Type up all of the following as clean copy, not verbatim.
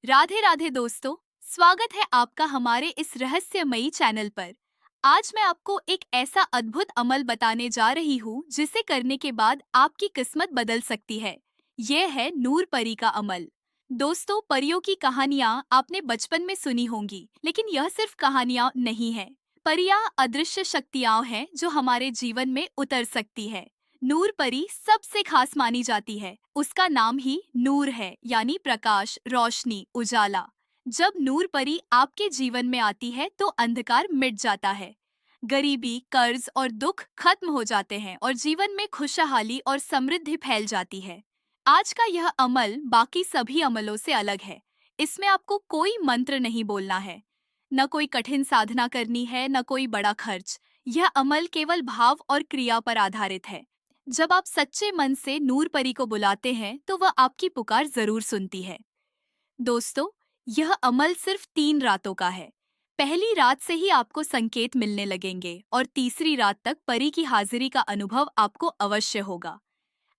राधे राधे दोस्तों। स्वागत है आपका हमारे इस रहस्यमयी चैनल पर। आज मैं आपको एक ऐसा अद्भुत अमल बताने जा रही हूँ जिसे करने के बाद आपकी किस्मत बदल सकती है। यह है नूर परी का अमल। दोस्तों, परियों की कहानियाँ आपने बचपन में सुनी होंगी, लेकिन यह सिर्फ कहानियाँ नहीं है। परियां अदृश्य शक्तियाँ हैं जो हमारे जीवन में उतर सकती है। नूर परी सबसे खास मानी जाती है। उसका नाम ही नूर है, यानी प्रकाश, रोशनी, उजाला। जब नूर परी आपके जीवन में आती है तो अंधकार मिट जाता है। गरीबी, कर्ज और दुख खत्म हो जाते हैं और जीवन में खुशहाली और समृद्धि फैल जाती है। आज का यह अमल बाकी सभी अमलों से अलग है। इसमें आपको कोई मंत्र नहीं बोलना है, न कोई कठिन साधना करनी है, न कोई बड़ा खर्च। यह अमल केवल भाव और क्रिया पर आधारित है। जब आप सच्चे मन से नूर परी को बुलाते हैं तो वह आपकी पुकार जरूर सुनती है। दोस्तों, यह अमल सिर्फ 3 रातों का है। पहली रात से ही आपको संकेत मिलने लगेंगे और तीसरी रात तक परी की हाजिरी का अनुभव आपको अवश्य होगा।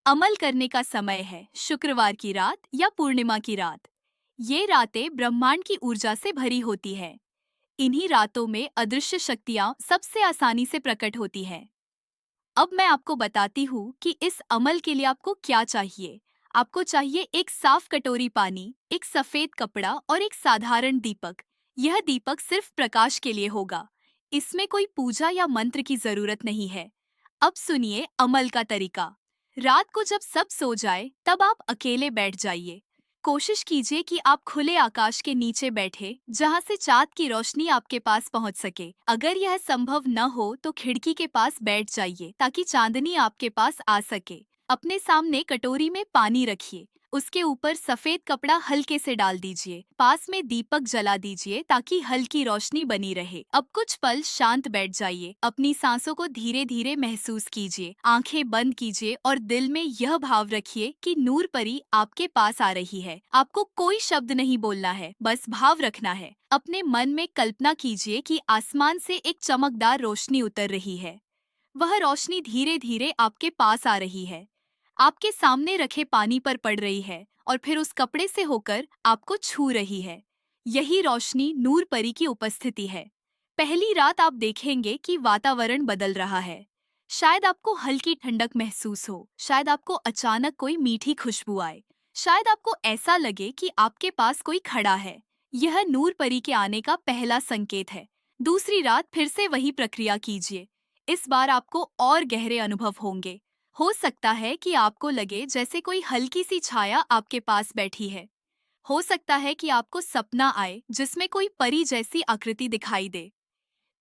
अमल करने का समय है शुक्रवार की रात या पूर्णिमा की रात। ये रातें ब्रह्मांड की ऊर्जा से भरी होती है। इन्हीं रातों में अदृश्य शक्तियाँ सबसे आसानी से प्रकट होती हैं। अब मैं आपको बताती हूँ कि इस अमल के लिए आपको क्या चाहिए। आपको चाहिए एक साफ कटोरी पानी, एक सफेद कपड़ा और एक साधारण दीपक। यह दीपक सिर्फ प्रकाश के लिए होगा। इसमें कोई पूजा या मंत्र की जरूरत नहीं है। अब सुनिए अमल का तरीका। रात को जब सब सो जाए तब आप अकेले बैठ जाइए। कोशिश कीजिए कि आप खुले आकाश के नीचे बैठे, जहां से चाँद की रोशनी आपके पास पहुंच सके। अगर यह संभव न हो तो खिड़की के पास बैठ जाइए ताकि चांदनी आपके पास आ सके। अपने सामने कटोरी में पानी रखिए। उसके ऊपर सफेद कपड़ा हल्के से डाल दीजिए। पास में दीपक जला दीजिए ताकि हल्की रोशनी बनी रहे। अब कुछ पल शांत बैठ जाइए। अपनी सांसों को धीरे धीरे महसूस कीजिए। आंखें बंद कीजिए और दिल में यह भाव रखिए कि नूर परी आपके पास आ रही है। आपको कोई शब्द नहीं बोलना है, बस भाव रखना है। अपने मन में कल्पना कीजिए कि आसमान से एक चमकदार रोशनी उतर रही है। वह रोशनी धीरे धीरे आपके पास आ रही है, आपके सामने रखे पानी पर पड़ रही है और फिर उस कपड़े से होकर आपको छू रही है। यही रोशनी नूर परी की उपस्थिति है। पहली रात आप देखेंगे कि वातावरण बदल रहा है। शायद आपको हल्की ठंडक महसूस हो, शायद आपको अचानक कोई मीठी खुशबू आए, शायद आपको ऐसा लगे कि आपके पास कोई खड़ा है। यह नूर परी के आने का पहला संकेत है। दूसरी रात फिर से वही प्रक्रिया कीजिए। इस बार आपको और गहरे अनुभव होंगे। हो सकता है कि आपको लगे जैसे कोई हल्की सी छाया आपके पास बैठी है। हो सकता है कि आपको सपना आए जिसमें कोई परी जैसी आकृति दिखाई दे।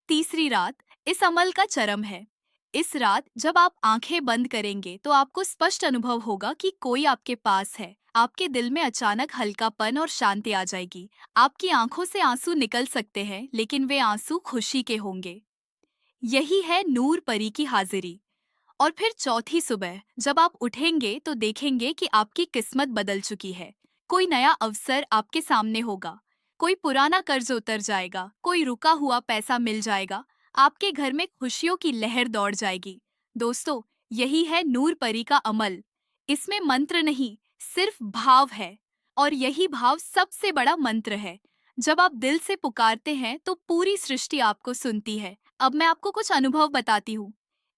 तीसरी रात इस अमल का चरम है। इस रात जब आप आंखें बंद करेंगे तो आपको स्पष्ट अनुभव होगा कि कोई आपके पास है। आपके दिल में अचानक हल्कापन और शांति आ जाएगी। आपकी आंखों से आंसू निकल सकते हैं, लेकिन वे आंसू खुशी के होंगे। यही है नूर परी की हाजिरी। और फिर चौथी सुबह जब आप उठेंगे तो देखेंगे कि आपकी किस्मत बदल चुकी है। कोई नया अवसर आपके सामने होगा। कोई पुराना कर्ज उतर जाएगा, कोई रुका हुआ पैसा मिल जाएगा। आपके घर में खुशियों की लहर दौड़ जाएगी। दोस्तों, यही है नूर परी का अमल। इसमें मंत्र नहीं, सिर्फ भाव है। और यही भाव सबसे बड़ा मंत्र है। जब आप दिल से पुकारते हैं तो पूरी सृष्टि आपको सुनती है। अब मैं आपको कुछ अनुभव बताती हूँ।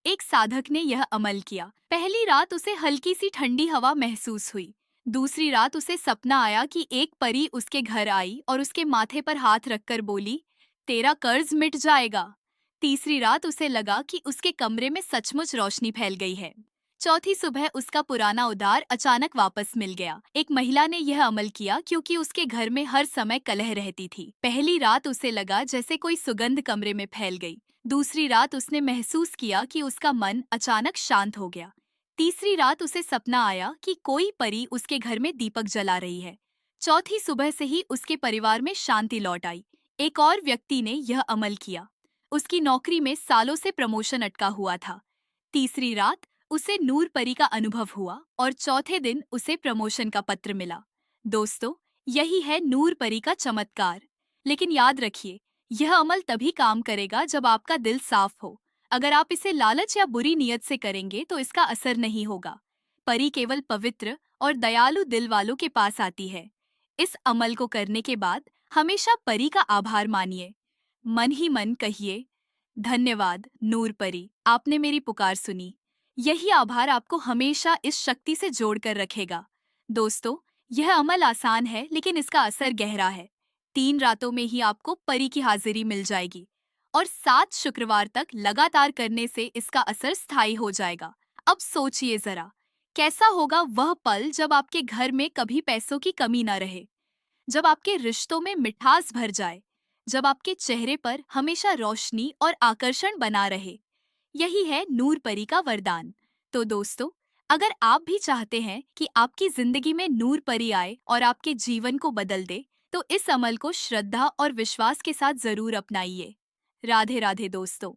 एक साधक ने यह अमल किया। पहली रात उसे हल्की सी ठंडी हवा महसूस हुई। दूसरी रात उसे सपना आया कि एक परी उसके घर आई और उसके माथे पर हाथ रखकर बोली, तेरा कर्ज मिट जाएगा। तीसरी रात उसे लगा कि उसके कमरे में सचमुच रोशनी फैल गई है। चौथी सुबह उसका पुराना उधार अचानक वापस मिल गया। एक महिला ने यह अमल किया क्योंकि उसके घर में हर समय कलह रहती थी। पहली रात उसे लगा जैसे कोई सुगंध कमरे में फैल गई। दूसरी रात उसने महसूस किया कि उसका मन अचानक शांत हो गया। तीसरी रात उसे सपना आया कि कोई परी उसके घर में दीपक जला रही है। चौथी सुबह से ही उसके परिवार में शांति लौट आई। एक और व्यक्ति ने यह अमल किया। उसकी नौकरी में सालों से प्रमोशन अटका हुआ था। तीसरी रात उसे नूर परी का अनुभव हुआ और चौथे दिन उसे प्रमोशन का पत्र मिला। दोस्तों, यही है नूर परी का चमत्कार। लेकिन याद रखिए, यह अमल तभी काम करेगा जब आपका दिल साफ हो। अगर आप इसे लालच या बुरी नीयत से करेंगे तो इसका असर नहीं होगा। परी केवल पवित्र और दयालु दिल वालों के पास आती है। इस अमल को करने के बाद हमेशा परी का आभार मानिए। मन ही मन कहिए, धन्यवाद नूर परी, आपने मेरी पुकार सुनी। यही आभार आपको हमेशा इस शक्ति से जोड़कर रखेगा। दोस्तों, यह अमल आसान है लेकिन इसका असर गहरा है। 3 रातों में ही आपको परी की हाजिरी मिल जाएगी और 7 शुक्रवार तक लगातार करने से इसका असर स्थायी हो जाएगा। अब सोचिए जरा, कैसा होगा वह पल जब आपके घर में कभी पैसों की कमी न रहे, जब आपके रिश्तों में मिठास भर जाए, जब आपके चेहरे पर हमेशा रोशनी और आकर्षण बना रहे। यही है नूर परी का वरदान। तो दोस्तों, अगर आप भी चाहते हैं कि आपकी जिंदगी में नूर परी आए और आपके जीवन को बदल दे, तो इस अमल को श्रद्धा और विश्वास के साथ जरूर अपनाइए। राधे राधे दोस्तों।